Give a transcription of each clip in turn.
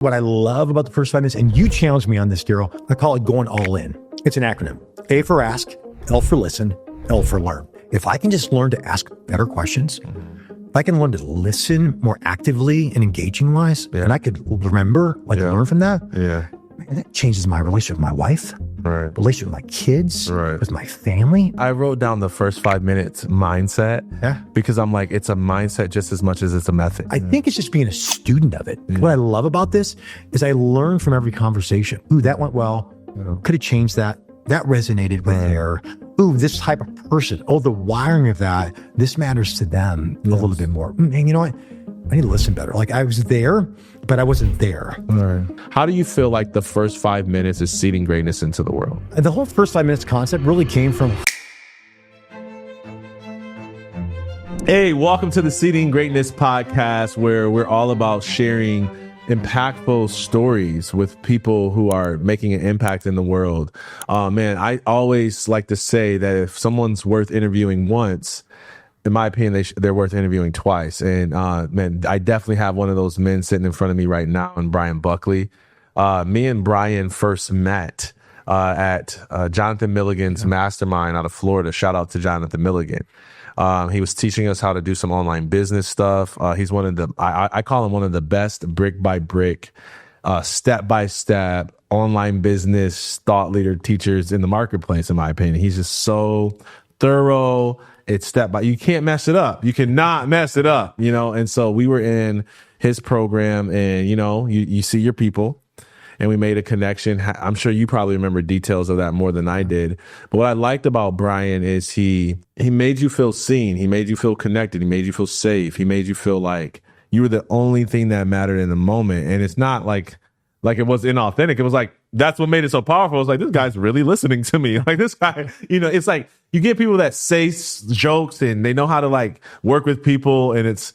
What I love about the first 5 minutes, and you challenged me on this, Darryll, I call it going all in. It's an acronym. A for ask, L for listen, L for learn. If I can just learn to ask better questions, if I can learn to listen more actively and engaging wise, and I could remember, learn from that, man, that changes my relationship with my wife, relationship with my kids, with my family. I wrote down the first 5 minutes mindset because I'm like, it's a mindset just as much as it's a method. I think it's just being a student of it. What I love about this is I learn from every conversation. Ooh, that went well. Could have changed that. That resonated with her. Ooh, this type of person. Oh, the wiring of that. This matters to them a little bit more. Man, you know what? I need to listen better. Like I was there, but I wasn't there. How do you feel like the first 5 minutes is seeding greatness into the world? And the whole first 5 minutes concept really came from... Hey, welcome to the Seeding Greatness podcast, where we're all about sharing impactful stories with people who are making an impact in the world. Man, I always like to say that if someone's worth interviewing once, in my opinion, they're worth interviewing twice. And man, I definitely have one of those men sitting in front of me right now, and Bryan Buckley. Me and Bryan first met at Jonathan Milligan's mastermind out of Florida. Shout out to Jonathan Milligan. He was teaching us how to do some online business stuff. He's one of the, I call him one of the best brick by brick, step by step online business thought leader teachers in the marketplace, in my opinion. He's just so thorough. It's step by, you can't mess it up. You cannot mess it up, you know? And so we were in his program, and, you know, you see your people, and we made a connection. I'm sure you probably remember details of that more than I did. But what I liked about Bryan is he made you feel seen. He made you feel connected. He made you feel safe. He made you feel like you were the only thing that mattered in the moment. And it's not like it was inauthentic. It was like, that's what made it so powerful. It was like, this guy's really listening to me. Like this guy, you know, it's like you get people that say jokes and they know how to like work with people, and it's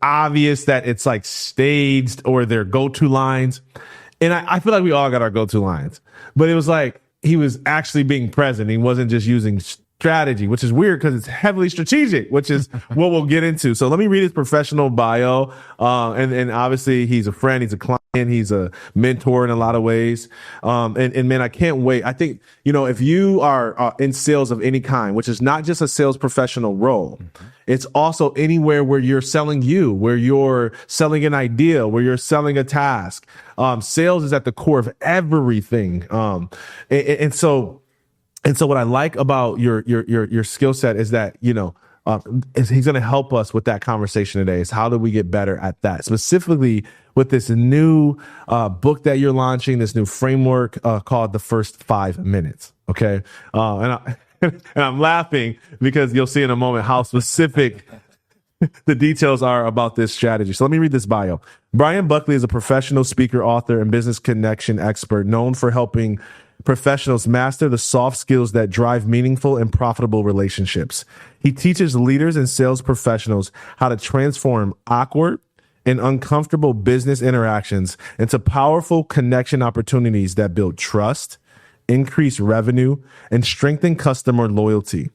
obvious that it's like staged or their go-to lines. And I feel like we all got our go-to lines, but it was like he was actually being present. He wasn't just using strategy, which is weird because it's heavily strategic, which is what we'll get into. So let me read his professional bio. And obviously he's a friend, he's a client, he's a mentor in a lot of ways. And man, I can't wait. I think, you know, if you are in sales of any kind, which is not just a sales professional role, it's also anywhere where you're selling where you're selling an idea, where you're selling a task. Sales is at the core of everything. And so what I like about your skill set is that, you know, he's going to help us with that conversation today. Is how do we get better at that? Specifically with this new book that you're launching, this new framework called The First 5 Minutes. Okay. And I'm laughing because you'll see in a moment how specific the details are about this strategy. So let me read this bio. Bryan Buckley is a professional speaker, author, and business connection expert known for helping professionals master the soft skills that drive meaningful and profitable relationships. He teaches leaders and sales professionals how to transform awkward and uncomfortable business interactions into powerful connection opportunities that build trust, increase revenue, and strengthen customer loyalty.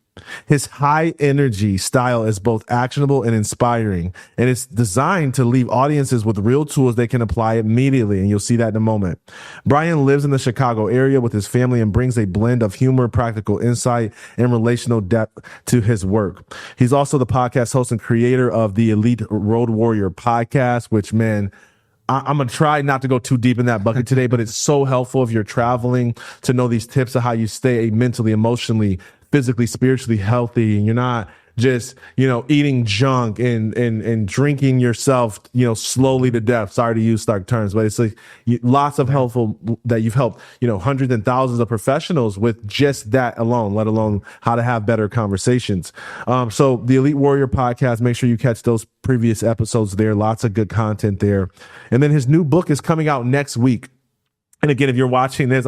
His high energy style is both actionable and inspiring, and it's designed to leave audiences with real tools they can apply immediately. And you'll see that in a moment. Bryan lives in the Chicago area with his family and brings a blend of humor, practical insight, and relational depth to his work. He's also the podcast host and creator of the Elite Road Warrior podcast, which, man, I'm going to try not to go too deep in that bucket today, but it's so helpful if you're traveling to know these tips of how you stay mentally, emotionally, physically, spiritually healthy, and you're not just, you know, eating junk and drinking yourself, you know, slowly to death. Sorry to use stark terms, but it's like lots of helpful that you've helped, you know, hundreds and thousands of professionals with just that alone, let alone how to have better conversations. So the Elite Warrior podcast, make sure you catch those previous episodes there. Lots of good content there. And then his new book is coming out next week. And again, if you're watching this,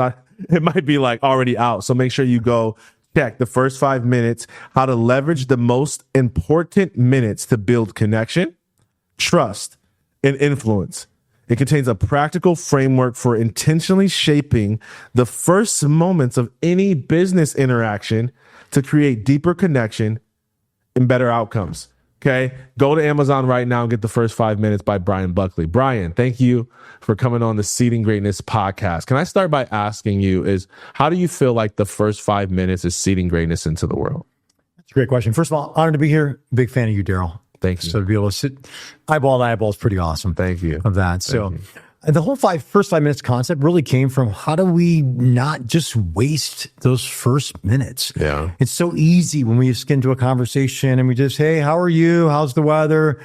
it might be like already out. So make sure you go check The First 5 Minutes, how to leverage the most important minutes to build connection, trust, and influence. It contains a practical framework for intentionally shaping the first moments of any business interaction to create deeper connection and better outcomes. Okay. Go to Amazon right now and get the first 5 minutes by Bryan Buckley. Bryan, thank you for coming on the Seeding Greatness podcast. Can I start by asking you how do you feel like the first 5 minutes is seeding greatness into the world? That's a great question. First of all, honored to be here. Big fan of you, Darryll. Thank you. So to be able to sit eyeball to eyeball is pretty awesome. Thank you. Of that. So the whole first 5 minutes concept really came from how do we not just waste those first minutes? Yeah. It's so easy when we just get into a conversation and we just, hey, how are you? How's the weather?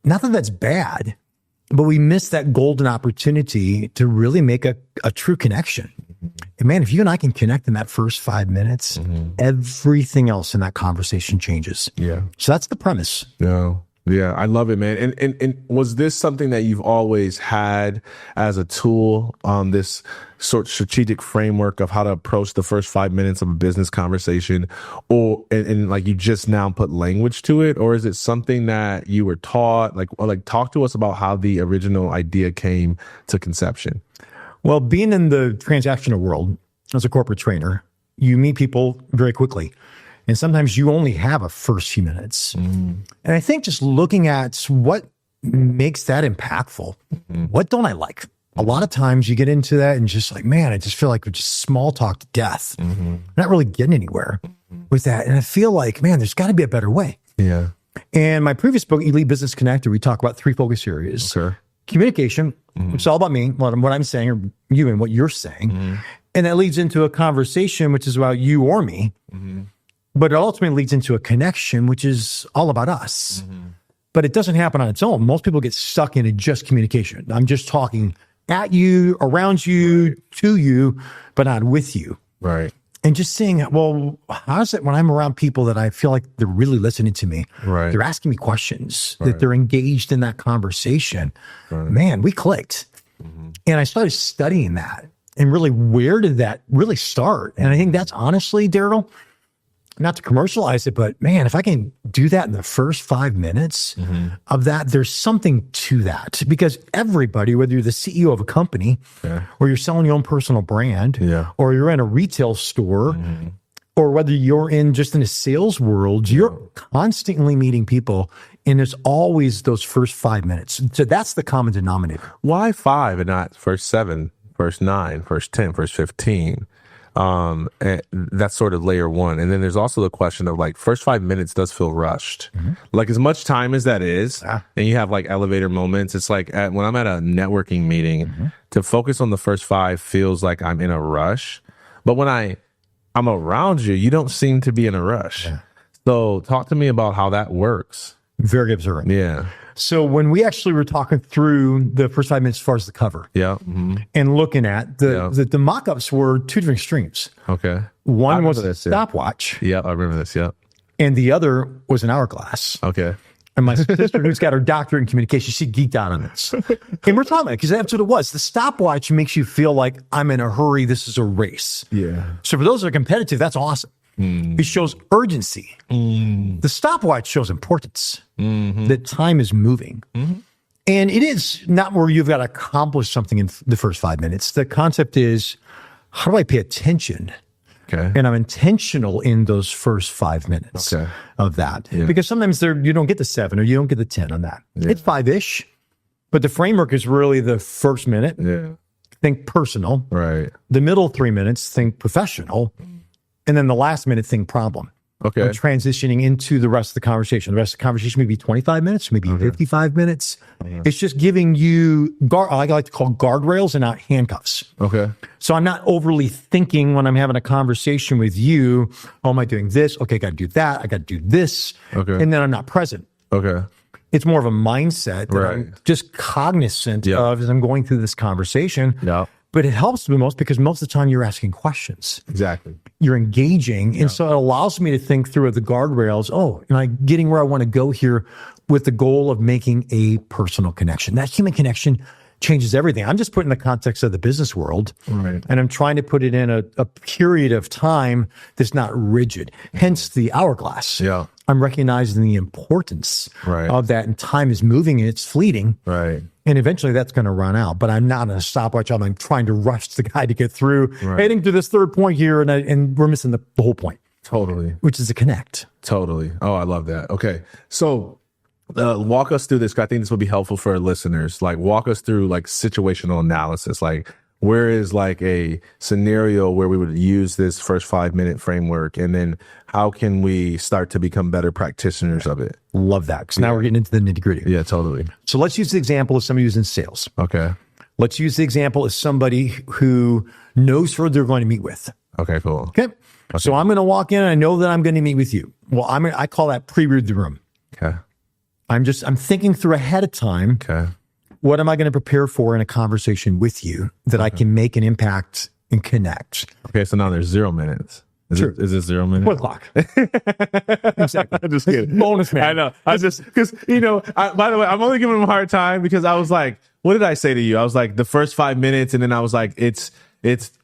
Not that that's bad, but we miss that golden opportunity to really make a true connection. And man, if you and I can connect in that first 5 minutes, everything else in that conversation changes. Yeah. So that's the premise. Yeah, I love it, man. And was this something that you've always had as a tool, this sort of strategic framework of how to approach the first 5 minutes of a business conversation, and like you just now put language to it, or is it something that you were taught? Like talk to us about how the original idea came to conception. Well, being in the transactional world as a corporate trainer, you meet people very quickly. And sometimes you only have a first few minutes. And I think just looking at what makes that impactful, what don't I like? A lot of times you get into that and just like, man, I just feel like we're just small talk to death. We're not really getting anywhere with that. And I feel like, man, there's got to be a better way. Yeah. And my previous book, Elite Business Connector, we talk about 3 focus areas. Sure. Communication, which is all about me, what I'm saying, or you and what you're saying. And that leads into a conversation, which is about you or me. But it ultimately leads into a connection, which is all about us. But it doesn't happen on its own. Most people get stuck into just communication. I'm just talking at you, around you, to you, but not with you. Right. And just seeing, well, how's it when I'm around people that I feel like they're really listening to me? Right. They're asking me questions, that they're engaged in that conversation. Man, we clicked. And I started studying that. And really, where did that really start? And I think that's honestly, Darryll, not to commercialize it, but man, if I can do that in the first 5 minutes of that, there's something to that. Because everybody, whether you're the CEO of a company, or you're selling your own personal brand, or you're in a retail store, or whether you're just in a sales world, you're constantly meeting people, and there's always those first 5 minutes. So that's the common denominator. Why 5 and not first 7, first 9, first 10, first 15? And that's sort of layer one. And then there's also the question of like first 5 minutes does feel rushed. Like as much time as that is, and you have like elevator moments, it's like when I'm at a networking meeting, to focus on the first 5 feels like I'm in a rush. But when I'm around you, you don't seem to be in a rush. So talk to me about how that works. Very observant. Yeah. So when we actually were talking through the first 5 minutes as far as the cover, and looking at the mock-ups were 2 different extremes. Okay. One was a stopwatch. Yeah, I remember this. Yeah. And the other was an hourglass. Okay. And my sister, who's got her doctorate in communication, she geeked out on this. And we're talking about it because that's what it was. The stopwatch makes you feel like I'm in a hurry. This is a race. Yeah. So for those that are competitive, that's awesome. It shows urgency. The stopwatch shows importance. That time is moving. And it is not where you've got to accomplish something in the first 5 minutes. The concept is, how do I pay attention? Okay. And I'm intentional in those first 5 minutes of that. Because sometimes you don't get the 7 or you don't get the 10 on that. It's 5-ish, but the framework is really the first minute. Think personal. Right. The middle 3 minutes, think professional. And then the last minute, think problem. Okay. I'm transitioning into the rest of the conversation. The rest of the conversation may be 25 minutes, maybe 55 minutes. It's just giving you, I like to call guardrails and not handcuffs. Okay. So I'm not overly thinking when I'm having a conversation with you, oh, am I doing this? Okay, I got to do that. I got to do this. Okay. And then I'm not present. Okay. It's more of a mindset that I'm just cognizant of as I'm going through this conversation. But it helps the most because most of the time you're asking questions. Exactly. You're engaging. And so it allows me to think through the guardrails. Oh, am I getting where I want to go here with the goal of making a personal connection? That human connection changes everything. I'm just putting the context of the business world. And I'm trying to put it in a period of time that's not rigid. Hence the hourglass. I'm recognizing the importance of that. And time is moving and it's fleeting. And eventually that's going to run out. But I'm not in a stopwatch. I'm trying to rush the guy to get through, heading to this third point here, and we're missing the whole point. Totally. which is a connect. Totally. Oh, I love that. Okay. So walk us through this. 'Cause I think this would be helpful for our listeners. Like walk us through like situational analysis. Like where is like a scenario where we would use this first 5-minute framework, and then how can we start to become better practitioners of it? Love that. Because now we're getting into the nitty gritty. Yeah, totally. So let's use the example of somebody who's in sales. Okay. Let's use the example of somebody who knows who they're going to meet with. Okay, cool. Okay. So I'm going to walk in and I know that I'm going to meet with you. Well, I call that pre-read the room. Okay. I'm thinking through ahead of time. Okay. What am I going to prepare for in a conversation with you that I can make an impact and connect? Okay. So now there's 0 minutes. Is it 0 minutes? 1 o'clock. Exactly. I'm just kidding. Bonus, man. I know. I just, because, by the way, I'm only giving him a hard time because I was like, what did I say to you? I was like, the first 5 minutes. And then I was like, it's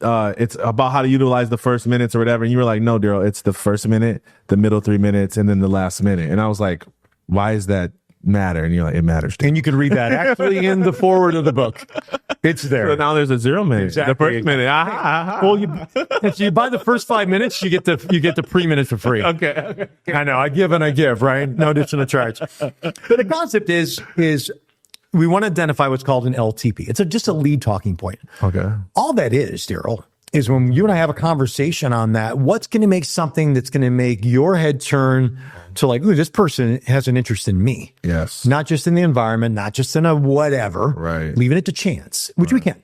about how to utilize the first minutes or whatever. And you were like, no, Darryll, it's the first minute, the middle 3 minutes, and then the last minute. And I was like, why does that matter? And you're like, it matters. And you can read that actually in the forward of the book. It's there. So now there's a 0 minute. Exactly. The first minute. Well, if you buy the first 5 minutes, you get the pre-minutes for free. Okay. I know. I give and I give, right? No additional charge. But the concept is we want to identify what's called an LTP. It's just a lead talking point. Okay. All that is, Darryll, is when you and I have a conversation on that, what's going to make something that's going to make your head turn to like, ooh, this person has an interest in me. Yes. Not just in the environment, not just in a whatever. Right. Leaving it to chance, which we can.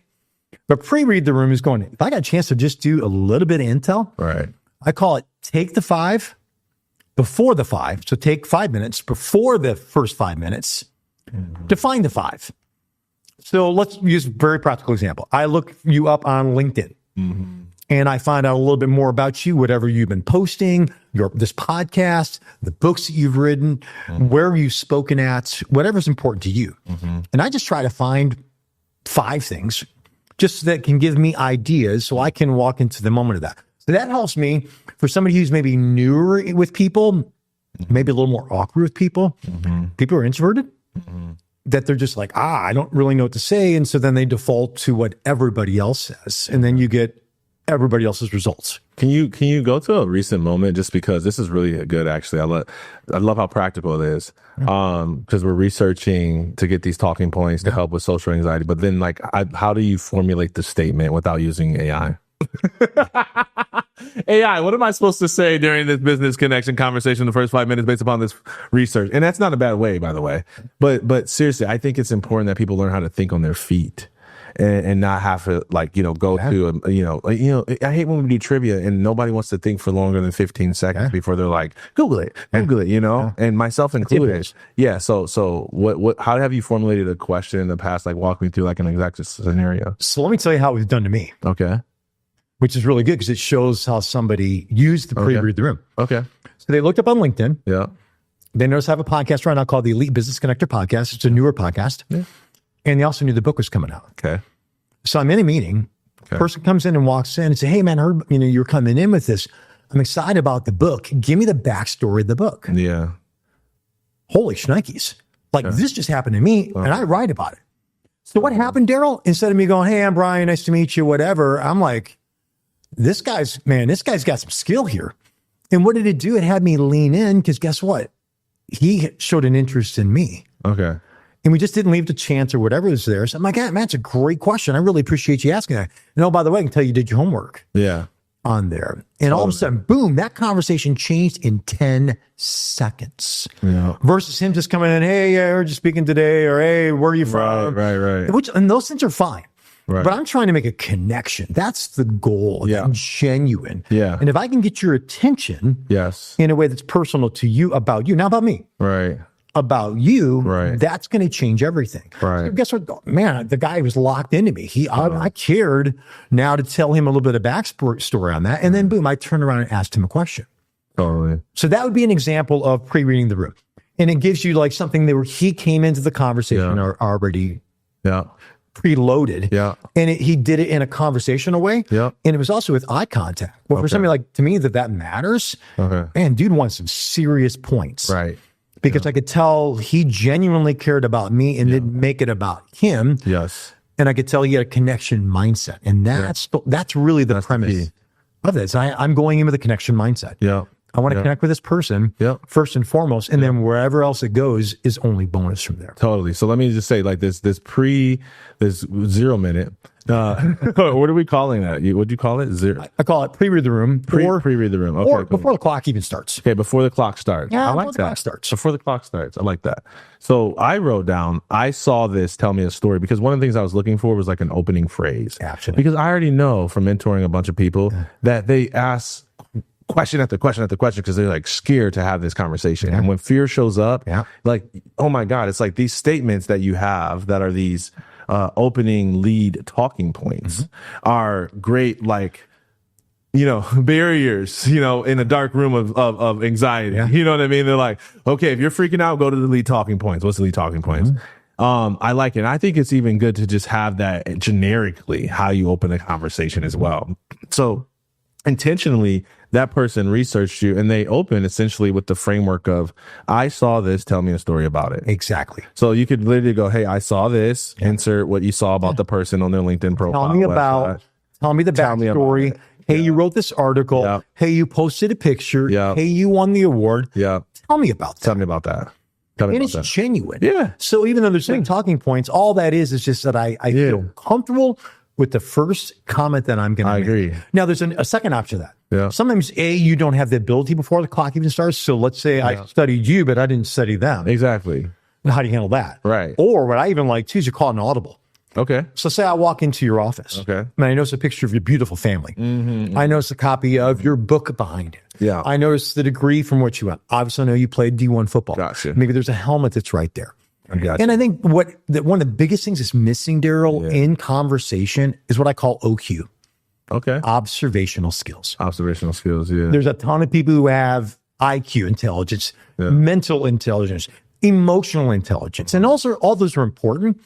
But pre-read the room is going, if I got a chance to just do a little bit of intel, Right. I call it take the 5 before the 5. So take 5 minutes before the first 5 minutes. Define the 5. So let's use a very practical example. I look you up on LinkedIn and I find out a little bit more about you, whatever you've been posting, this podcast, the books that you've written, where you've spoken at, whatever's important to you. And I just try to find 5 things just that can give me ideas so I can walk into the moment of that. So that helps me for somebody who's maybe newer with people, maybe a little more awkward with people, people who are introverted. That they're just like, I don't really know what to say. And so then they default to what everybody else says. And then you get everybody else's results. Can you go to a recent moment, just because this is really good, actually. I love how practical it is. Because we're researching to get these talking points to help with social anxiety. But then like, how do you formulate the statement without using AI? AI, what am I supposed to say during this business connection conversation in the first 5 minutes based upon this research? And that's not a bad way, by the way. But seriously, I think it's important that people learn how to think on their feet and not have to go to I hate when we do trivia and nobody wants to think for longer than 15 seconds before they're like, Google it, and myself included. Yeah. So what how have you formulated a question in the past? Like walk me through like an exact scenario. So let me tell you how it was done to me. Okay. Which is really good because it shows how somebody used the pre-read the room. Okay. So they looked up on LinkedIn. Yeah. They noticed I have a podcast right now called the Elite Business Connector Podcast. It's a newer podcast. Yeah. And they also knew the book was coming out. Okay. So I'm in a meeting. Okay. Person comes in and walks in and says, hey man, I heard you're coming in with this. I'm excited about the book. Give me the backstory of the book. Yeah. Holy shnikes. This just happened to me and I write about it. So what happened, Darryll? Instead of me going, hey, I'm Bryan, nice to meet you, whatever, I'm like, this guy's got some skill here. And what did it do? It had me lean in because guess what? He showed an interest in me. Okay. And we just didn't leave the chance or whatever was there. So I'm like, man, that's a great question. I really appreciate you asking that. And oh, by the way, I can tell you did your homework. Yeah. On there. And all of a sudden, boom, that conversation changed in 10 seconds. Yeah. Versus him just coming in, hey, I heard you speaking today, or hey, where are you from? Right. And those things are fine. Right. But I'm trying to make a connection. That's the goal. Yeah. Genuine. Yeah. And if I can get your attention in a way that's personal to you, about you, not about me. Right. About you, right. That's going to change everything. Right. So guess what? Man, the guy was locked into me. I cared now to tell him a little bit of backstory on that. And then boom, I turned around and asked him a question. Totally. So that would be an example of pre-reading the room. And it gives you like something that he came into the conversation already preloaded. Yeah. And he did it in a conversational way. Yeah. And it was also with eye contact. Well, for somebody like to me that matters, man, dude wants some serious points. Right. Because I could tell he genuinely cared about me and didn't make it about him. Yes. And I could tell he had a connection mindset. And that's really the premise Love this. I'm going in with a connection mindset. Yeah. I want to connect with this person first and foremost, and then wherever else it goes is only bonus from there. Totally. So let me just say, like this 0 minute. What are we calling that? What'd you call it? Zero. I call it pre-read the room. Pre-read the room. Okay, or before the clock even starts. Okay, before the clock starts. Yeah, I like before the that. clock starts. Before the clock starts. I like that. So I wrote down, I saw this, tell me a story, because one of the things I was looking for was like an opening phrase. Absolutely. Because I already know from mentoring a bunch of people that they ask question after question after question because they're like scared to have this conversation. And when fear shows up, like, oh my God, it's like these statements that you have that are these opening lead talking points are great, like, barriers, in a dark room of anxiety. You know what I mean? They're like, okay, if you're freaking out, go to the lead talking points. What's the lead talking points? I like it. And I think it's even good to just have that generically, how you open a conversation as well. So intentionally, that person researched you and they open essentially with the framework of, I saw this, tell me a story about it. Exactly. So you could literally go, hey, I saw this, insert what you saw about the person on their LinkedIn profile. Tell me the backstory. Hey, you wrote this article. Hey, you posted a picture. Hey, you won the award. Tell me about that. Tell me about that. And it's genuine. So even though there's certain talking points, all that is just that I feel comfortable with the first comment that I'm going to make. I agree. Now, there's a second option to that. Sometimes, you don't have the ability before the clock even starts. So let's say I studied you, but I didn't study them. Exactly. How do you handle that? Right. Or what I even like too is you call it an audible. Okay. So say I walk into your office. Okay. And I notice a picture of your beautiful family. I notice a copy of your book behind it. I notice the degree from which you went. Obviously, I know you played D1 football. Gotcha. Maybe there's a helmet that's right there. And I think one of the biggest things that's missing, Darryl, in conversation is what I call OQ. Okay. Observational skills. Observational skills, yeah. There's a ton of people who have IQ intelligence, mental intelligence, emotional intelligence. And also all those are important.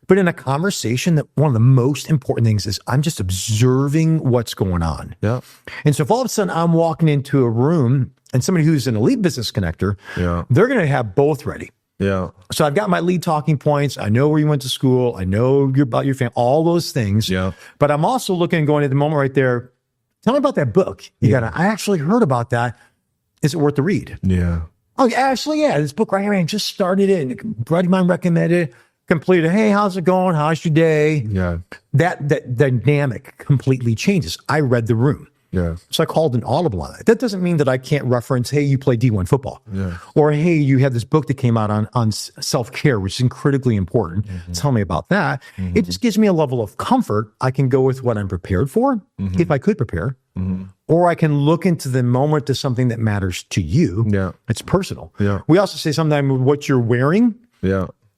But in a conversation, that one of the most important things is I'm just observing what's going on. And so if all of a sudden I'm walking into a room and somebody who's an elite business connector, they're going to have both ready. So I've got my lead talking points. I know where you went to school. I know about your family, all those things. But I'm also looking and going at the moment right there. Tell me about that book. I actually heard about that. Is it worth the read? Oh, actually, this book right here. I just started it. A buddy of mine recommended it. Completed. Hey, how's it going? How's your day? That dynamic completely changes. I read the room. So I called an audible on it. That doesn't mean that I can't reference, hey, you play D1 football. Or, hey, you have this book that came out on self-care, which is critically important. Tell me about that. It just gives me a level of comfort. I can go with what I'm prepared for, if I could prepare. Or I can look into the moment to something that matters to you. It's personal. We also say sometimes what you're wearing,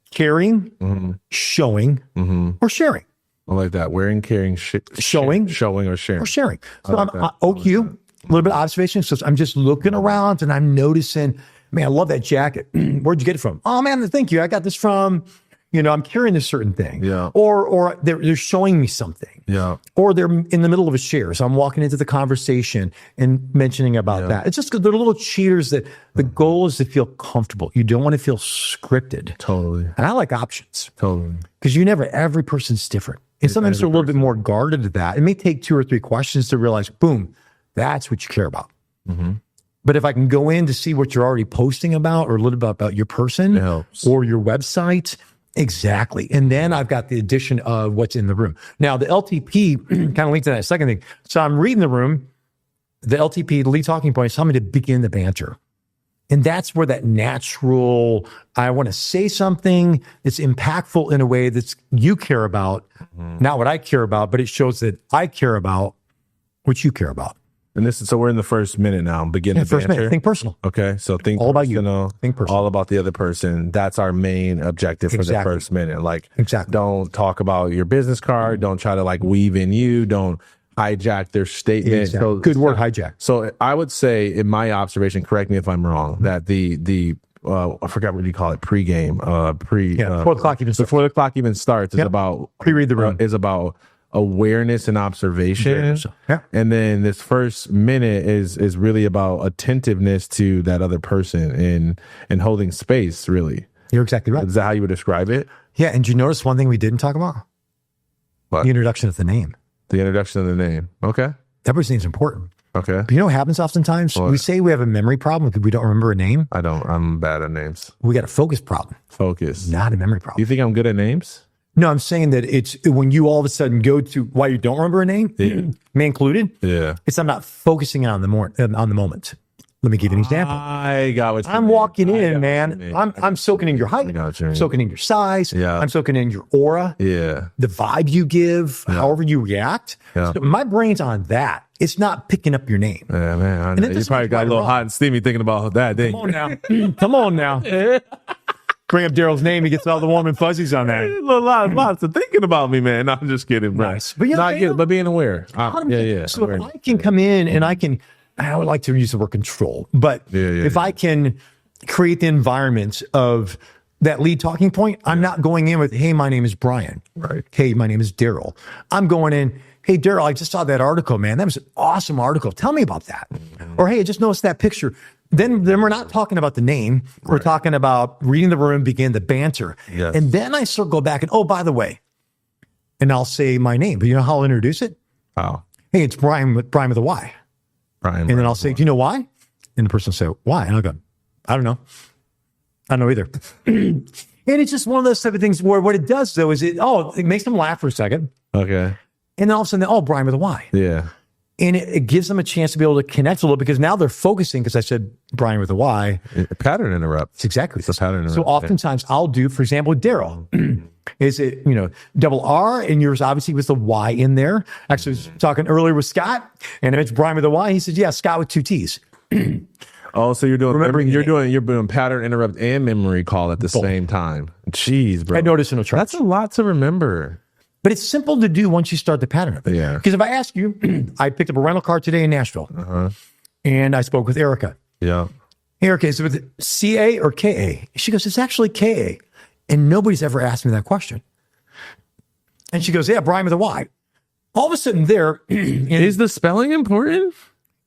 carrying, showing, or sharing. I like that. Wearing, carrying, showing, or sharing. So I'm OQ, a little bit of observation. So I'm just looking around and I'm noticing, man, I love that jacket. Where'd you get it from? Oh man, thank you. I got this from, I'm carrying this certain thing. Or they're showing me something. Or they're in the middle of a share. So I'm walking into the conversation and mentioning about that. It's just they're little cheaters that the goal is to feel comfortable. You don't want to feel scripted. Totally. And I like options. Totally. Because every person's different. And sometimes they're a little bit more guarded to that. It may take 2 or 3 questions to realize, boom, that's what you care about. But if I can go in to see what you're already posting about or a little bit about your person or your website, exactly. And then I've got the addition of what's in the room. Now, the LTP kind of linked to that second thing. So I'm reading the room. The LTP, the lead talking point, is telling me to begin the banter. And that's where that natural, I want to say something that's impactful in a way that you care about, not what I care about, but it shows that I care about what you care about. And so we're in the first minute now. Begin the first banter. Minute. Think personal. Okay. So think all about you. Think personal. All about the other person. That's our main objective for the first minute. Like, don't talk about your business card. Don't try to weave in you. Don't hijack their statement. So, good word, hijack. So I would say, in my observation, correct me if I'm wrong, that the I forgot what you call it, pregame, before the clock even starts. Before the clock even starts, is about pre-read the room. Is about awareness and observation. And then this first minute is really about attentiveness to that other person and holding space, really. You're exactly right. Is that how you would describe it? Yeah. And did you notice one thing we didn't talk about? What? The introduction of the name. The introduction of the name. Okay. everybody's name is important. Okay. But you know what happens oftentimes? What? We say we have a memory problem because we don't remember a name. I'm bad at names. We got a focus problem, Focus. not a memory problem. You think I'm good at names? No, I'm saying that it's when you all of a sudden go to why you don't remember a name, me included. Yeah. It's I'm not focusing on the moment. Let me give you an example. I got what you I'm mean. walking in, man. I'm soaking in your height. I got what you mean. Soaking in your size. Yeah. I'm soaking in your aura. Yeah. The vibe you give, however you react. Yeah. So my brain's on that. It's not picking up your name. Yeah, man. I know. You probably got a little hot and steamy thinking about that, didn't you? Come on now. Come on now. Bring up Darryl's name. He gets all the warm and fuzzies on that. Lots of thinking about me, man. No, I'm just kidding, bro. Nice. But, you know, but being aware. Yeah. So if I can come in and I would like to use the word control, but if I can create the environment of that lead talking point, I'm not going in with, hey, my name is Bryan. Right. Hey, my name is Darryl. I'm going in, hey, Darryl, I just saw that article, man. That was an awesome article. Tell me about that. Or, hey, I just noticed that picture. Then we're not talking about the name. We're talking about reading the room, begin the banter. Yes. And then I circle back and, oh, by the way, and I'll say my name. But you know how I'll introduce it? Wow. Hey, it's Bryan with a Y. Bryan. And then I'll say, do you know why? And the person will say, why? And I'll go, I don't know. I don't know either. And it's just one of those type of things where what it does, though, is it makes them laugh for a second. Okay. And then all of a sudden, Bryan with a Y. Yeah. And it gives them a chance to be able to connect a little because now they're focusing because I said Bryan with a Y. Pattern interrupt. It's exactly It's a pattern interrupt. So oftentimes I'll do, for example, with Darryl. Is it, double R and yours obviously with the Y in there. Actually, I was talking earlier with Scott and it's Bryan with a Y. He said, yeah, Scott with two T's. Oh, so you're doing You're doing pattern interrupt and memory call at the same time. Jeez, bro. I noticed in a chart. That's a lot to remember. But it's simple to do once you start the pattern of it. Yeah. Because if I ask you, I picked up a rental car today in Nashville and I spoke with Erica. Yeah. Hey, Erica, is it with CA or KA? She goes, it's actually KA. And nobody's ever asked me that question. And she goes, yeah, Bryan with a Y. All of a sudden there. Is the spelling important?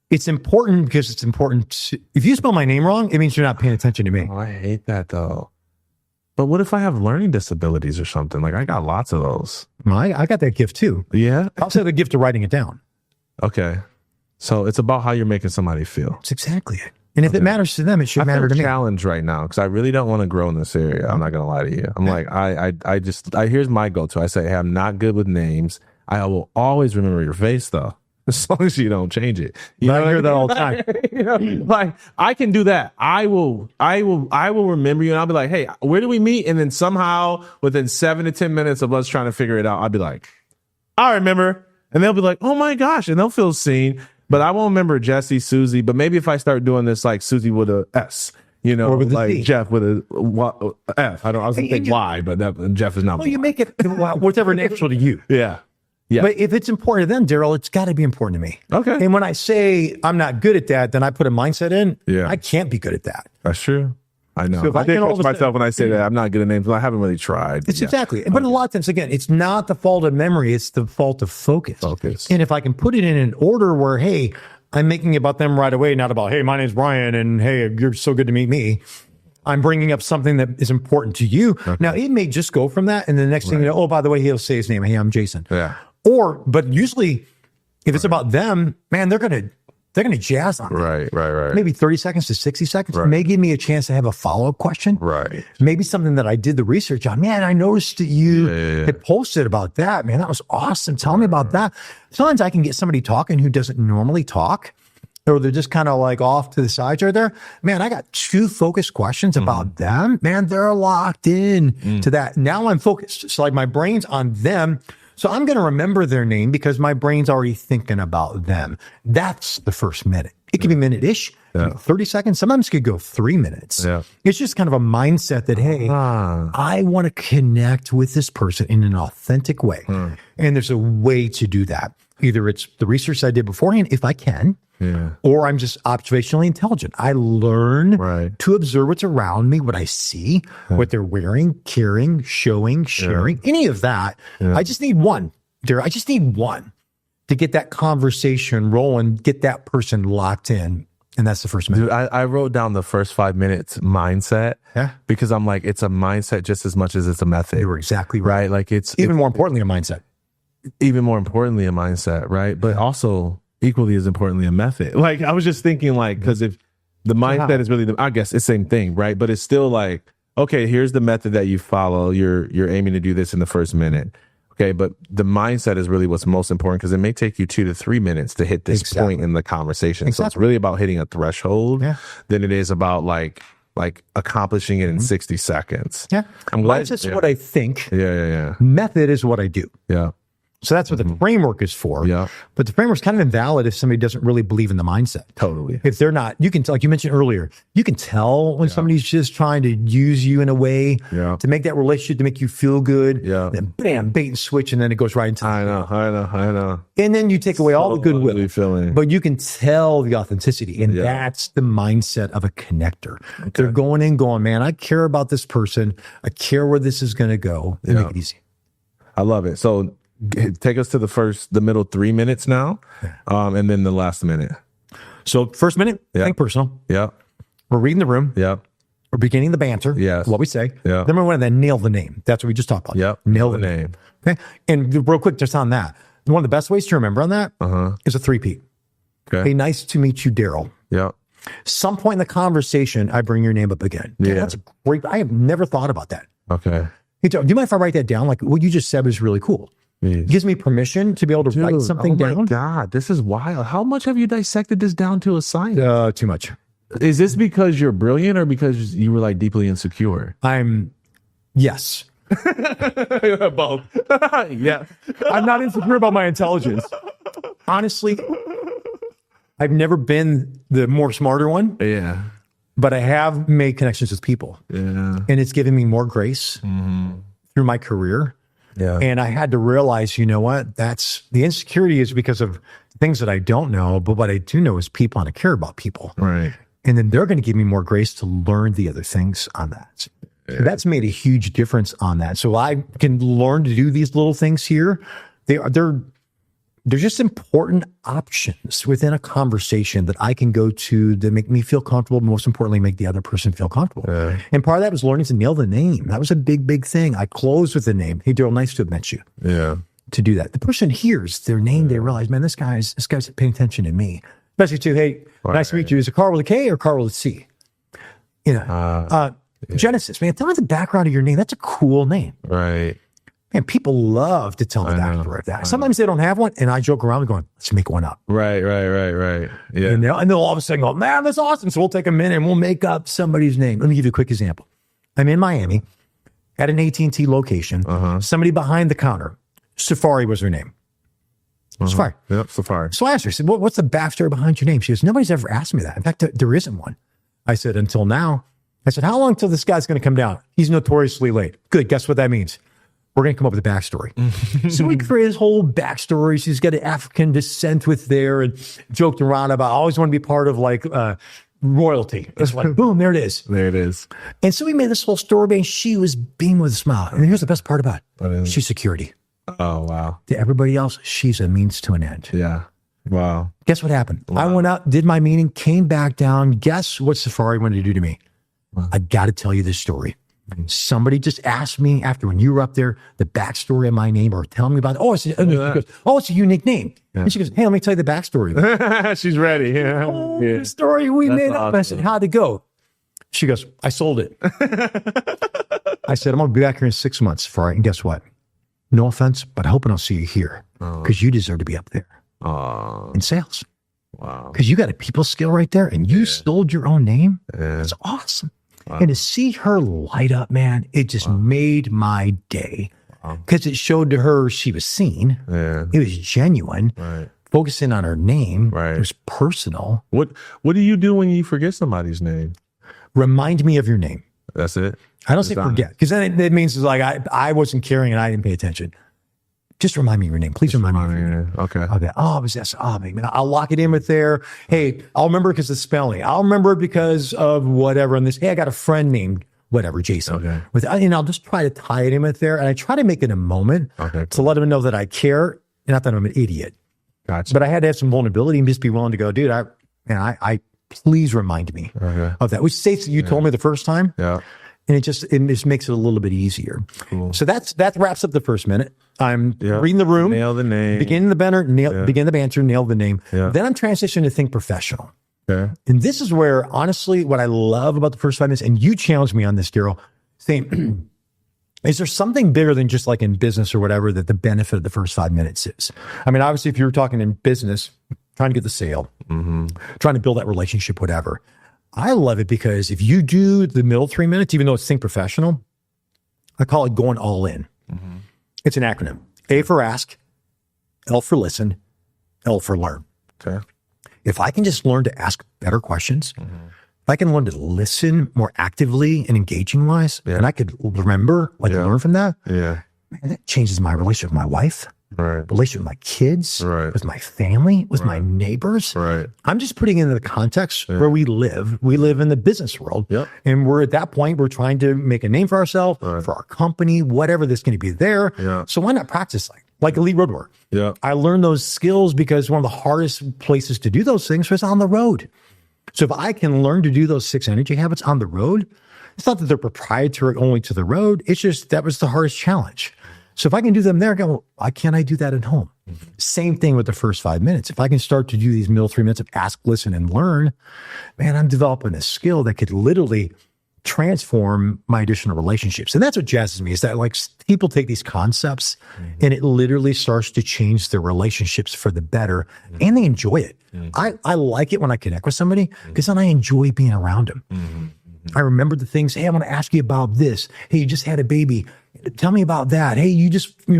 It's important because it's important. If you spell my name wrong, it means you're not paying attention to me. Oh, I hate that though. But what if I have learning disabilities or something? Like I got lots of those. Well, I got that gift too. Yeah. I also have the gift of writing it down. Okay. So it's about how you're making somebody feel. That's exactly it. And if it matters to them, it should matter to me. I'm challenged right now because I really don't want to grow in this area. I'm not gonna lie to you. I'm like, here's my go-to. I say, hey, I'm not good with names. I will always remember your face though, as long as you don't change it. I hear that all the time. Like I can do that. I will remember you, and I'll be like, hey, where do we meet? And then somehow within 7 to 10 minutes of us trying to figure it out, I'll be like, I remember, and they'll be like, oh my gosh, and they'll feel seen. But I won't remember Jesse, Susie. But maybe if I start doing this, like Susie with a S, or with a like Z. Jeff with a F. I was gonna think Y, but Jeff is not. Well, you make it whatever natural to you. Yeah. Yeah. But if it's important to them, Darryl, it's got to be important to me. Okay. And when I say I'm not good at that, then I put a mindset in. Yeah. I can't be good at that. That's true. I know. So if I I can did all catch of a sudden- myself when I say that I'm not good at names, but I haven't really tried. It's exactly. But a lot of times, again, it's not the fault of memory. It's the fault of focus. And if I can put it in an order where, hey, I'm making it about them right away, not about, hey, my name's Bryan, and hey, you're so good to meet me. I'm bringing up something that is important to you. Okay. Now, it may just go from that, and the next thing you know, oh, by the way, he'll say his name. Hey, I'm Jason. Yeah. But usually, if it's about them, man, they're gonna jazz on it. Right. Maybe 30 seconds to 60 seconds. Right. May give me a chance to have a follow-up question. Right. Maybe something that I did the research on. Man, I noticed that you had posted about that. Man, that was awesome. Tell me about that. Sometimes I can get somebody talking who doesn't normally talk, or they're just kind of like off to the side right there. Man, I got 2 focused questions about them. Man, they're locked in to that. Now I'm focused. So like my brain's on them. So I'm going to remember their name because my brain's already thinking about them. That's the first minute. It can be minute-ish, 30 seconds. Sometimes it could go 3 minutes. Yeah. It's just kind of a mindset that, hey, I want to connect with this person in an authentic way. And there's a way to do that. Either it's the research I did beforehand, if I can, or I'm just observationally intelligent. I learn to observe what's around me, what I see, what they're wearing, carrying, showing, sharing, any of that. I just need one, Darryl. I just need one to get that conversation rolling, get that person locked in. And that's the first minute. Dude, I wrote down the first 5 minutes mindset because I'm like, it's a mindset just as much as it's a method. You were exactly right. Like it's more importantly, a mindset. Even more importantly, a mindset, right? But also equally as importantly a method. Like I was just thinking like, because if the mindset is really I guess it's the same thing, right? But it's still like, okay, here's the method that you follow. You're aiming to do this in the first minute. Okay, but the mindset is really what's most important because it may take you 2 to 3 minutes to hit this point in the conversation. So it's really about hitting a threshold than it is about like accomplishing it in 60 seconds. Yeah. I'm glad. That's just what I think. Yeah. Method is what I do. Yeah. So that's what the framework is for. Yeah. But the framework's kind of invalid if somebody doesn't really believe in the mindset. Totally. If they're not, you can tell, like you mentioned earlier, you can tell when somebody's just trying to use you in a way to make that relationship, to make you feel good. Yeah. Then bam, bait and switch, and then it goes right into I know. And then you take away all the goodwill. Feeling. But you can tell the authenticity. And that's the mindset of a connector. Okay. They're going in, going, man, I care about this person. I care where this is going to go. They make it easy. I love it. So take us to the middle 3 minutes now, and then the last minute. So first minute, think personal. Yeah. We're reading the room. Yeah. We're beginning the banter. Yes. What we say. Yeah. Then we want to nail the name. That's what we just talked about. Yep. Nail the name. Okay. And real quick, just on that, one of the best ways to remember on that is a 3-peat. Okay. Hey, nice to meet you, Darryl. Yeah. Some point in the conversation, I bring your name up again. Yeah. That's great. I have never thought about that. Okay. Hey, do you mind if I write that down? Like what you just said was really cool. It gives me permission to be able to write something down. Oh my God, this is wild. How much have you dissected this down to a science? Too much. Is this because you're brilliant or because you were like deeply insecure? Yes. Both. Yeah. I'm not insecure about my intelligence. Honestly, I've never been the more smarter one. Yeah. But I have made connections with people. Yeah. And it's given me more grace through my career. Yeah. And I had to realize, you know what? That's the insecurity is because of things that I don't know, but what I do know is people and I care about people. Right. And then they're going to give me more grace to learn the other things on that. Yeah. So that's made a huge difference on that. So I can learn to do these little things here. They're just important options within a conversation that I can go to that make me feel comfortable, but most importantly, make the other person feel comfortable. Yeah. And part of that was learning to nail the name. That was a big, big thing. I closed with the name. Hey, Darryl, nice to have met you. Yeah. To do that. The person hears their name, they realize, man, this guy's paying attention to me. Especially to, hey, nice to meet you. Is it Carl with a K or Carl with a C? You know, Genesis, man, tell me the background of your name. That's a cool name. Right. And people love to tell the backstory of that. Sometimes they don't have one, and I joke around going, let's make one up. Right. Yeah. And they'll all of a sudden go, man, that's awesome. So we'll take a minute and we'll make up somebody's name. Let me give you a quick example. I'm in Miami at an AT&T location. Somebody behind the counter, Safari was her name. Safari. Yep, Safari. So I asked her, I said, what's the backstory behind your name? She goes, nobody's ever asked me that. In fact, there isn't one. I said, until now. I said, how long till this guy's going to come down? He's notoriously late. Good. Guess what that means? We're going to come up with a backstory. So we created his whole backstory. She's got an African descent with there and joked around about, I always want to be part of like royalty. It's like, boom, there it is. There it is. And so we made this whole story, and she was beaming with a smile. And here's the best part about it. She's security. Oh, wow. To everybody else, she's a means to an end. Yeah. Wow. Guess what happened? Wow. I went out, did my meeting, came back down. Guess what Safari wanted to do to me? Wow. I got to tell you this story. Somebody just asked me after when you were up there, the backstory of my name or tell me about it. Oh, it's a unique name. Yeah. And she goes, hey, let me tell you the backstory. She's ready. Yeah. The story we made up. I said, how'd it go? She goes, I sold it. I said, I'm going to be back here in 6 months, Safari. And guess what? No offense, but I hope I don't see you here because you deserve to be up there in sales. Wow. Because you got a people skill right there and you sold your own name. Yeah. It's awesome. Wow. And to see her light up, man, it just made my day because it showed to her she was seen. Yeah. It was genuine. Right. Focusing on her name. Right. It was personal. What do you do when you forget somebody's name? Remind me of your name. That's it. I don't say forget because then it means it's like I wasn't caring and I didn't pay attention. Just remind me of your name. Please remind me of your name. Okay. Oh, it was this. Oh, man. I'll lock it in with there. Hey, I'll remember it because of the spelling. I'll remember it because of whatever. And this, hey, I got a friend named whatever, Jason. Okay. And I'll just try to tie it in with there. And I try to make it a moment to let them know that I care. Not that I'm an idiot. Gotcha. But I had to have some vulnerability and just be willing to go, dude, I please remind me of that. Which states that you told me the first time. Yeah. And it just makes it a little bit easier. Cool. So that wraps up the first minute. I'm reading the room, nail the name, begin the banter, begin the banter, nail the name. Yeah. Then I'm transitioning to think professional. Okay. And this is where, honestly, what I love about the first 5 minutes, and you challenged me on this, Darryll, saying, is there something bigger than just like in business or whatever that the benefit of the first 5 minutes is? I mean, obviously, if you were talking in business, trying to get the sale, trying to build that relationship, whatever. I love it because if you do the middle 3 minutes, even though it's think professional, I call it going all in. It's an acronym. A for ask, L for listen, L for learn. Okay. If I can just learn to ask better questions, if I can learn to listen more actively and engaging wise, and I could remember, learn from that, man, that changes my relationship with my wife, relationship with my kids, with my family, with my neighbors. I'm just putting it into the context where we live. We live in the business world. And we're at that point, we're trying to make a name for ourselves, for our company, whatever that's going to be there. So why not practice like elite road work? I learned those skills because one of the hardest places to do those things was on the road. So if I can learn to do those 6 energy habits on the road, it's not that they're proprietary only to the road. It's just that was the hardest challenge. So if I can do them there, I go, well, why can't I do that at home? Same thing with the first 5 minutes. If I can start to do these middle 3 minutes of ask, listen, and learn, man, I'm developing a skill that could literally transform my additional relationships. And that's what jazzes me, is that like people take these concepts and it literally starts to change their relationships for the better, and they enjoy it. I like it when I connect with somebody because then I enjoy being around them. I remember the things. Hey, I want to ask you about this. Hey, you just had a baby. Tell me about that. Hey, you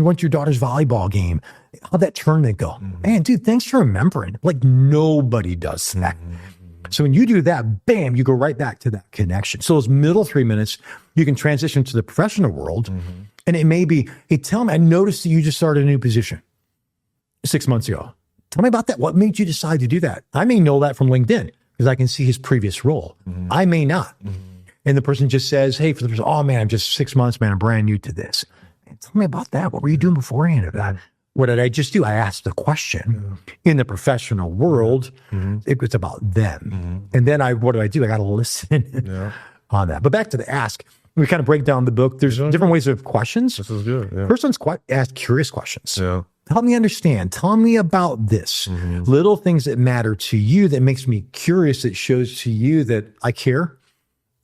went to your daughter's volleyball game. How'd that tournament go? Man, dude, thanks for remembering. Like nobody does that. So when you do that, bam, you go right back to that connection. So those middle 3 minutes, you can transition to the professional world. And it may be, hey, tell me, I noticed that you just started a new position 6 months ago. Tell me about that. What made you decide to do that? I may know that from LinkedIn because I can see his previous role. I may not. And the person just says, hey, for the person, oh man, I'm just 6 months, man, I'm brand new to this. Man, tell me about that. What were you doing beforehand of that? What did I just do? I asked the question. In the professional world, it was about them. And then what do? I got to listen on that. But back to the ask, we kind of break down the book. There's different ways of questions. This is good. First one's ask curious questions. Help me understand. Tell me about this. Little things that matter to you that makes me curious, that shows to you that I care.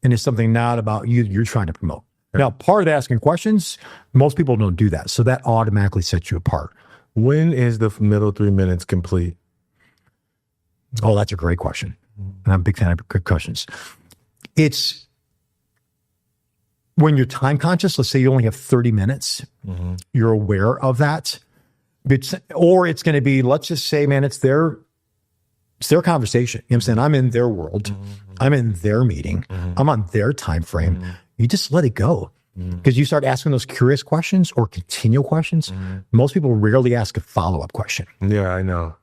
And it's something not about you you're trying to promote. Now, part of asking questions, most people don't do that. So that automatically sets you apart. When is the middle 3 minutes complete? Oh, that's a great question. And I'm a big fan of good questions. It's when you're time conscious, let's say you only have 30 minutes, you're aware of that. Or it's going to be, let's just say, man, it's their conversation. You know what I'm saying? I'm in their world. I'm in their meeting. I'm on their time frame. You just let it go. Because you start asking those curious questions or continual questions. Most people rarely ask a follow-up question. Yeah, I know.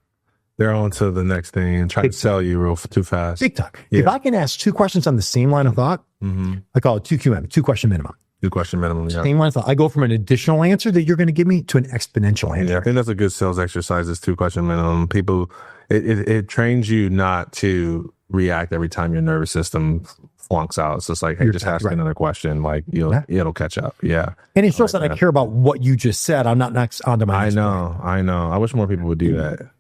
They're on to the next thing and try to sell you too fast. Big time. If I can ask 2 questions on the same line of thought, I call it 2QM, 2 question minimum. 2 question minimum, Same line of thought. I go from an additional answer that you're going to give me to an exponential answer. Yeah, I think that's a good sales exercise, is 2 question minimum. People, it trains you not to react every time your nervous system flunks out. It's just like, hey, just ask another question. Like it'll catch up. Yeah. And it shows that I care about what you just said. I'm not next onto my next point. I know. I wish more people would do that.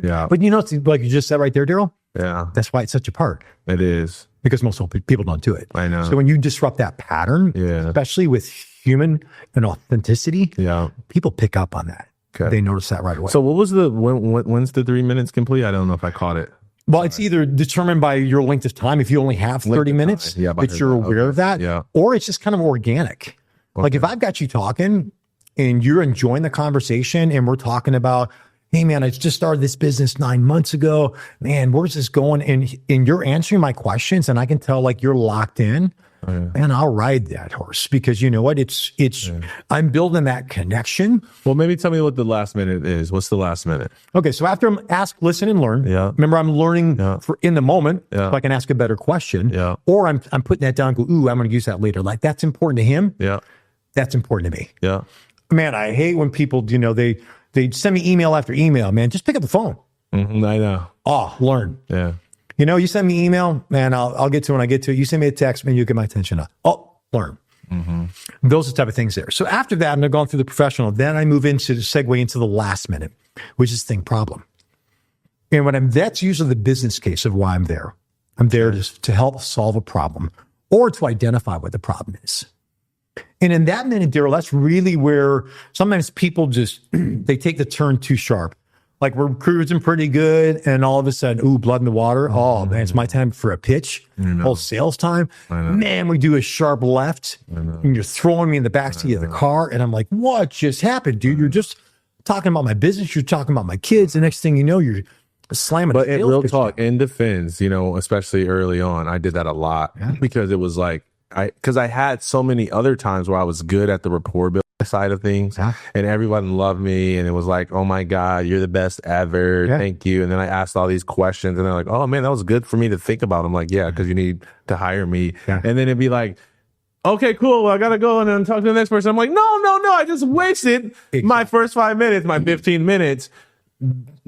Yeah. But you know, like you just said right there, Darryll? Yeah. That's why it's such a part. It is. Because most people don't do it. I know. So when you disrupt that pattern, especially with human and authenticity, people pick up on that. Okay. They notice that right away. So what was when's the 3 minutes complete? I don't know if I caught it. Well, it's either determined by your length of time. If you only have 30 minutes, that you're aware of that, or it's just kind of organic. Okay. Like if I've got you talking and you're enjoying the conversation and we're talking about, hey man, I just started this business 9 months ago, man, where's this going? And you're answering my questions and I can tell like you're locked in. Man, I'll ride that horse because you know what? I'm building that connection. Well, maybe tell me what the last minute is. What's the last minute? Okay, so after I'm ask, listen, and learn. Remember, I'm learning for in the moment, so I can ask a better question. Or I'm putting that down. And go, ooh, I'm going to use that later. Like that's important to him. That's important to me. Man, I hate when people, they send me email after email. Man, just pick up the phone. I know. Oh, learn. You send me email, man, I'll get to it when I get to it. You send me a text, man, you get my attention. Oh, learn. Those are the type of things there. So after that, and I've gone through the professional, then I move into the segue into the last minute, which is think problem. And that's usually the business case of why I'm there. I'm there to help solve a problem or to identify what the problem is. And in that minute, Darryll, that's really where sometimes people just, they take the turn too sharp. Like we're cruising pretty good, and all of a sudden, ooh, blood in the water. Oh, man, it's my time for a pitch. Oh, sales time. Man, we do a sharp left, and you're throwing me in the backseat of the car. And I'm like, what just happened, dude? You're just talking about my business. You're talking about my kids. The next thing you know, you're slamming. But in real talk, in defense, especially early on, I did that a lot because it was like, because I had so many other times where I was good at the rapport building side of things, and everyone loved me, and it was like, oh my God, you're the best ever, thank you. And then I asked all these questions, and they're like, oh man, that was good for me to think about. I'm like, yeah, because you need to hire me. And then it'd be like, okay, cool, well, I gotta go and then talk to the next person. I'm like, no, I just wasted my first 5 minutes, my 15 minutes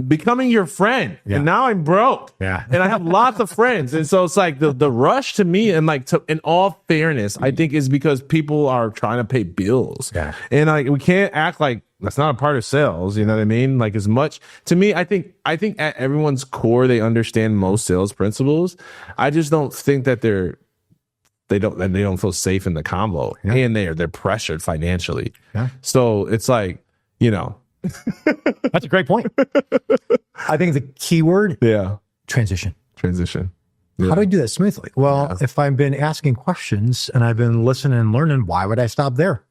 becoming your friend, and now I'm broke, and I have lots of friends. And so it's like the rush to me, and like, in all fairness, I think is because people are trying to pay bills, and like we can't act like that's not a part of sales. You know what I mean? Like, as much to me, I think at everyone's core they understand most sales principles. I just don't think that they don't feel safe in the combo, and they're pressured financially. So it's like, That's a great point. I think the key word, transition. How do I do that smoothly? Well, if I've been asking questions and I've been listening and learning, why would I stop there?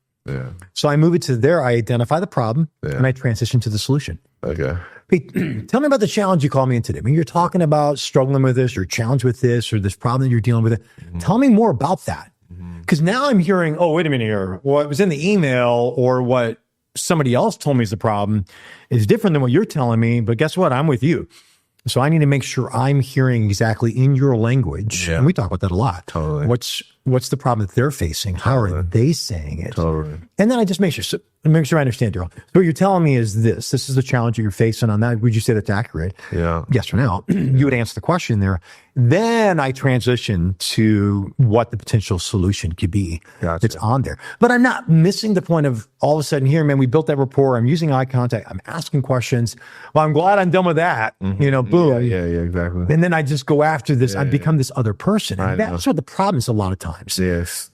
So I move it to there. I identify the problem and I transition to the solution. Okay. Pete, tell me about the challenge you called me in today. I mean, you're talking about struggling with this or challenged with this or this problem that you're dealing with. Tell me more about that. Because now I'm hearing, oh, wait a minute here. What was in the email or what somebody else told me is the problem is different than what you're telling me. But guess what? I'm with you. So I need to make sure I'm hearing exactly in your language. And we talk about that a lot. Totally. What's the problem that they're facing? How are they saying it? Totally. And then I just make sure I understand, Darryll. So what you're telling me is this is the challenge that you're facing on that. Would you say that's accurate? Yeah. Yes or no? You would answer the question there. Then I transition to what the potential solution could be. It's on there. But I'm not missing the point of all of a sudden here, man, we built that rapport. I'm using eye contact. I'm asking questions. Well, I'm glad I'm done with that. Boom. Yeah, exactly. And then I just go after this. I become this other person. And that's what the problem is a lot of times. Yes.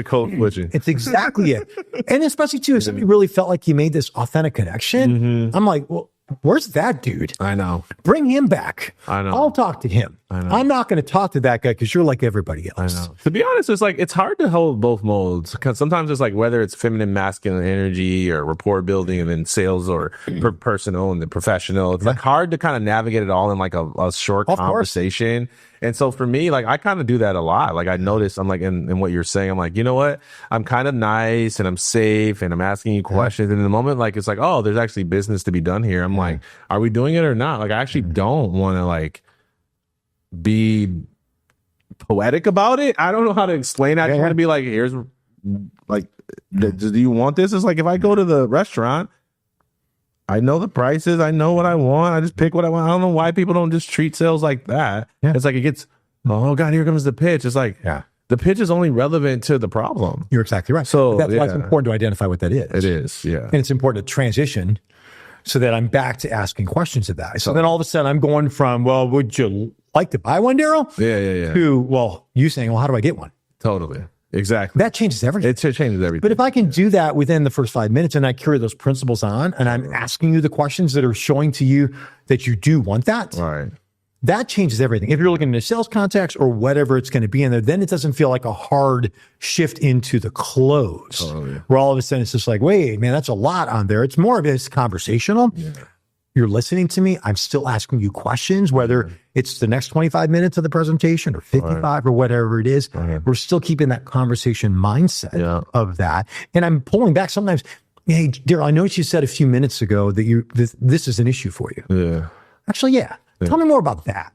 Code switching. It's exactly it. And especially too, if somebody really felt like you made this authentic connection, I'm like, well, where's that dude? I know. Bring him back. I know. I'll talk to him. I know. I'm not going to talk to that guy because you're like everybody else. I know. To be honest, it's hard to hold both modes because sometimes it's like whether it's feminine, masculine energy or rapport building and then sales or personal and the professional. It's like hard to kind of navigate it all in like a short conversation. And so for me, like I kind of do that a lot. Like I notice I'm like in what you're saying, I'm like, you know what? I'm kind of nice and I'm safe and I'm asking you questions. And in the moment, like it's like, oh, there's actually business to be done here. I'm like, are we doing it or not? Like I actually don't want to like be poetic about it. I don't know how to explain it. I just want to be like, here's like, do you want this? It's like if I go to the restaurant, I know the prices. I know what I want. I just pick what I want. I don't know why people don't just treat sales like that. It's like it gets, oh God, here comes the pitch. It's like, the pitch is only relevant to the problem. You're exactly right. So that's why it's important to identify what that is. It is, yeah. And it's important to transition so that I'm back to asking questions of that. So then all of a sudden I'm going from, well, would you like to buy one, Darryll? Yeah. To, well, you saying, well, how do I get one? Totally. Exactly. That changes everything. It changes everything. But if I can do that within the first 5 minutes and I carry those principles on and I'm asking you the questions that are showing to you that you do want that, that changes everything. If you're looking in a sales context or whatever it's going to be in there, then it doesn't feel like a hard shift into the close where all of a sudden it's just like, wait, man, that's a lot on there. It's more of it's conversational. You're listening to me. I'm still asking you questions, whether it's the next 25 minutes of the presentation or 55 or whatever it is. We're still keeping that conversation mindset of that. And I'm pulling back sometimes. Hey, Darryll, I noticed you said a few minutes ago that this is an issue for you. Actually, tell me more about that.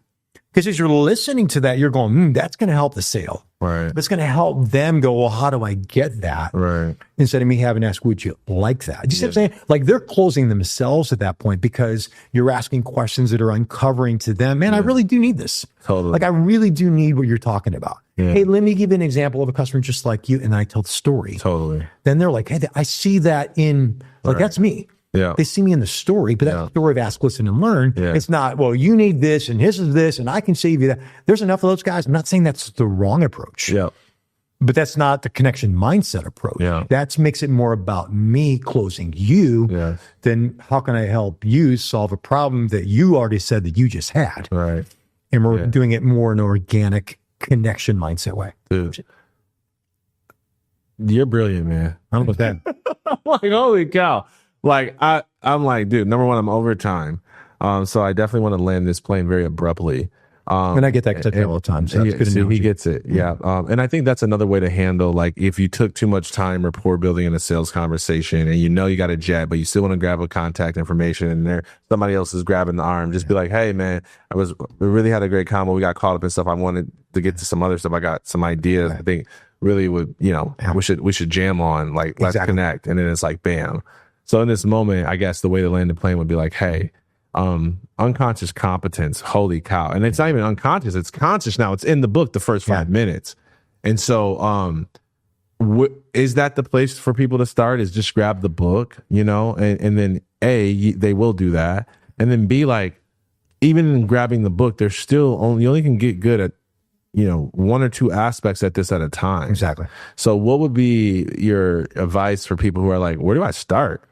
Because as you're listening to that, you're going, that's going to help the sale. But it's going to help them go, well, how do I get that? Instead of me having to ask, would you like that? Do you see what I'm saying? Like they're closing themselves at that point because you're asking questions that are uncovering to them. Man, I really do need this. Like I really do need what you're talking about. Hey, let me give you an example of a customer just like you. And I tell the story. Totally. Then they're like, hey, I see that in, like, that's me. Yeah. They see me in the story, but that story of ask, listen, and learn. Yeah. It's not, well, you need this and this is this, and I can save you that. There's enough of those guys. I'm not saying that's the wrong approach. Yeah. But that's not the connection mindset approach. Yeah. That makes it more about me closing you than how can I help you solve a problem that you already said that you just had. Right. And we're doing it more in an organic connection mindset way. Dude, you're brilliant, man. I don't know about that. I'm like, holy cow. Like, I'm like, dude, number one, I'm over time. So I definitely want to land this plane very abruptly. And I get that because I tell all the time. So that's good analogy. He gets it. Yeah. And I think that's another way to handle, like, if you took too much time rapport building in a sales conversation and you got a jet, but you still want to grab a contact information and there somebody else is grabbing the arm, just be like, hey man, we really had a great combo. We got caught up in stuff. I wanted to get to some other stuff. I got some ideas. I think really would, we should jam on, like, let's connect. And then it's like, bam. So in this moment, I guess the way to land the plane would be like, hey, unconscious competence, holy cow. And it's not even unconscious, it's conscious now. It's in the book, the first 5 minutes. And so is that the place for people to start, is just grab the book, and then A, they will do that. And then B, like, even in grabbing the book, there's still you only can get good at, one or two aspects at this at a time. Exactly. So what would be your advice for people who are like, where do I start?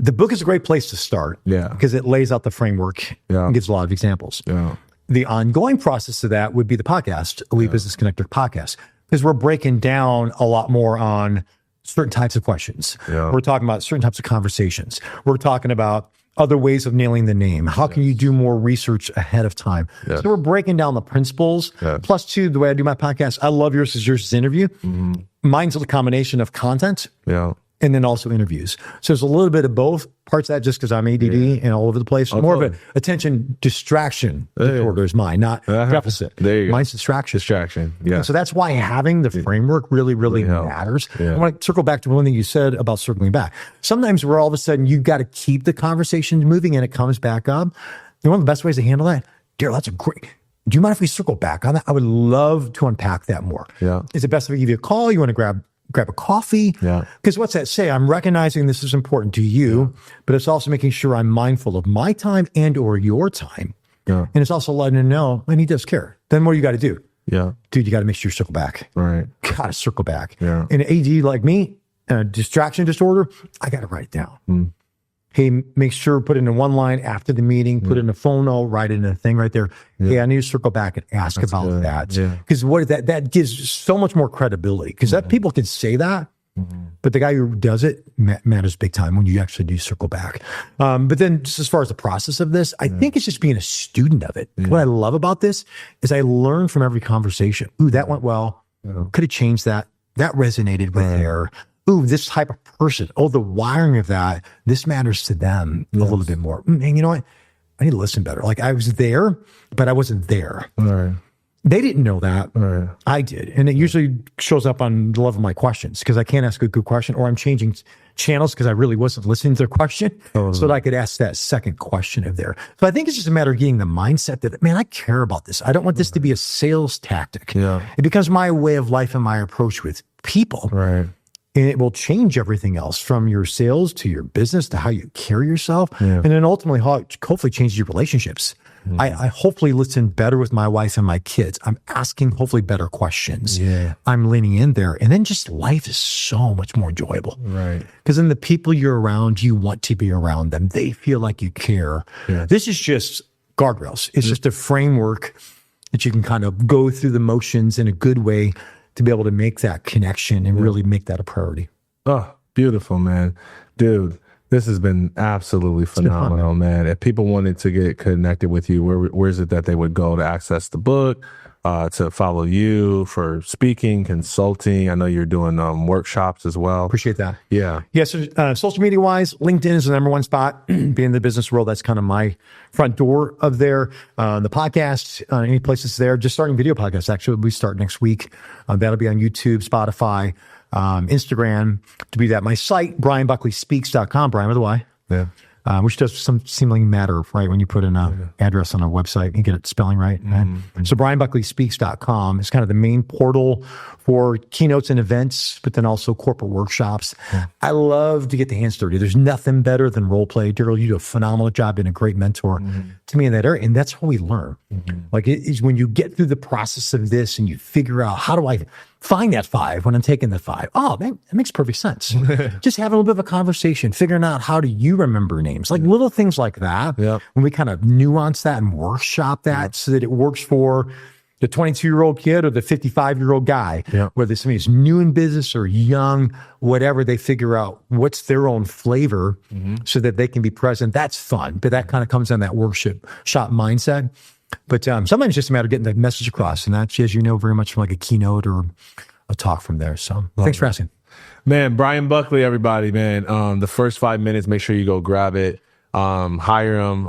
The book is a great place to start because it lays out the framework and gives a lot of examples. Yeah. The ongoing process of that would be the podcast, Elite Business Connector podcast, because we're breaking down a lot more on certain types of questions. Yeah. We're talking about certain types of conversations. We're talking about other ways of nailing the name. How can you do more research ahead of time? Yes. So we're breaking down the principles. Yes. Plus, too, the way I do my podcast, I love yours is interview. Mm-hmm. Mine's a combination of content. Yeah. And then also interviews. So there's a little bit of both parts of that, just because I'm ADD and all over the place. More of an attention distraction disorder is mine, not deficit. There you go. Mine's distraction. Distraction, yeah. And so that's why having the framework really matters. Yeah. I want to circle back to one thing you said about circling back. Sometimes we're all of a sudden, you've got to keep the conversation moving and it comes back up. And one of the best ways to handle that, Darryll, that's a great... Do you mind if we circle back on that? I would love to unpack that more. Yeah. Is it best if I give you a call? You want to grab a coffee? Yeah. Because what's that say? I'm recognizing this is important to you, but it's also making sure I'm mindful of my time and or your time. Yeah. And it's also letting him know, and he does care. Then what do you got to do? Yeah. Dude, you got to make sure you circle back. Right. Got to circle back. Yeah. And AD like me, distraction disorder, I got to write it down. Mm. Hey, make sure, put it in one line after the meeting, put it in a phone note, write it in a thing right there. Yeah. Hey, I need to circle back and ask about that. Because that gives so much more credibility. Because that people can say that, but the guy who does it matters big time when you actually do circle back. But then just as far as the process of this, I think it's just being a student of it. What I love about this is I learn from every conversation. Ooh, that went well. Could have changed that. That resonated with her. Ooh, this type of person. Oh, the wiring of that. This matters to them a little bit more. And you know what? I need to listen better. Like I was there, but I wasn't there. Right. They didn't know that. Right. I did. And it usually shows up on the level of my questions because I can't ask a good question, or I'm changing channels because I really wasn't listening to their question so that I could ask that second question of there. So I think it's just a matter of getting the mindset that, man, I care about this. I don't want this to be a sales tactic. Yeah. It becomes my way of life and my approach with people. Right. And it will change everything else from your sales to your business to how you carry yourself. Yeah. And then ultimately, how it hopefully changes your relationships. Mm-hmm. I hopefully listen better with my wife and my kids. I'm asking hopefully better questions. Yeah. I'm leaning in there. And then just life is so much more enjoyable. Right. Because then the people you're around, you want to be around them. They feel like you care. Yeah. This is just guardrails. It's just a framework that you can kind of go through the motions in a good way to be able to make that connection and really make that a priority. Oh, beautiful, man. Dude, this has been absolutely phenomenal, man. If people wanted to get connected with you, where is it that they would go to access the book, to follow you for speaking, consulting? I know you're doing workshops as well. Appreciate that. Yeah. Yeah. So social media wise, LinkedIn is the number one spot. Being in the business world, that's kind of my front door of there. The podcast, any places there. Just starting video podcasts. Actually, we start next week. That'll be on YouTube, Spotify, Instagram. To be that, my site, bryanbuckleyspeaks.com. Bryan with a Y. Yeah. which does seemingly matter, right? When you put in an address on a website and get it spelling right. So BryanBuckleySpeaks.com is kind of the main portal for keynotes and events, but then also corporate workshops. I love to get the hands dirty. There's nothing better than role play. Darryll, you do a phenomenal job being a great mentor to me in that area. And that's how we learn. Like it is when you get through the process of this and you figure out, how do I find that 5 when I'm taking the 5? Oh, man, that makes perfect sense. Just having a little bit of a conversation, figuring out how do you remember names, like little things like that. When we kind of nuance that and workshop that so that it works for the 22-year-old kid or the 55-year-old guy, whether somebody's new in business or young, whatever, they figure out what's their own flavor so that they can be present. That's fun. But that kind of comes on that workshop mindset. But sometimes it's just a matter of getting the message across. And that's, as you know, very much from like a keynote or a talk from there. So thanks for asking. Man, Bryan Buckley, everybody, man. The first 5 minutes, make sure you go grab it. Hire him.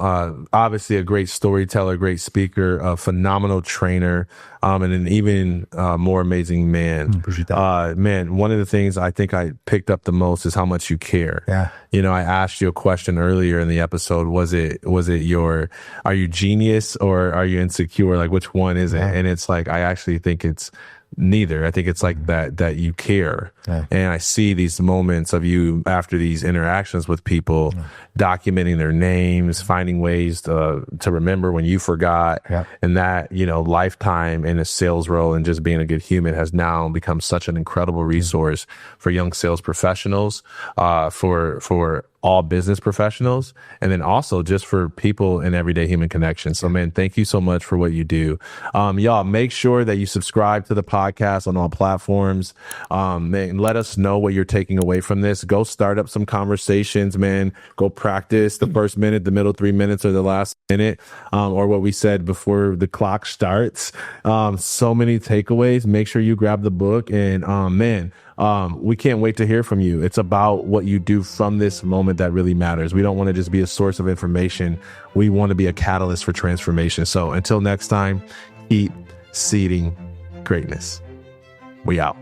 Obviously a great storyteller, great speaker, a phenomenal trainer, and an even more amazing man. Appreciate that. Man, one of the things I think I picked up the most is how much you care. You know, I asked you a question earlier in the episode. Was it are you genius or are you insecure? Like, which one is it? And it's like, I actually think it's neither. I think it's like that you care. And I see these moments of you after these interactions with people, documenting their names, finding ways to remember when you forgot. And that, you know, lifetime in a sales role and just being a good human has now become such an incredible resource for young sales professionals, for all business professionals, and then also just for people in everyday human connection. So, man, thank you so much for what you do. Y'all, make sure that you subscribe to the podcast on all platforms. Man, let us know what you're taking away from this. Go start up some conversations, man. Go practice the first minute, the middle 3 minutes, or the last minute, or what we said before the clock starts. So many takeaways. Make sure you grab the book, and we can't wait to hear from you. It's about what you do from this moment that really matters. We don't want to just be a source of information. We want to be a catalyst for transformation. So until next time, keep seeding greatness. We out.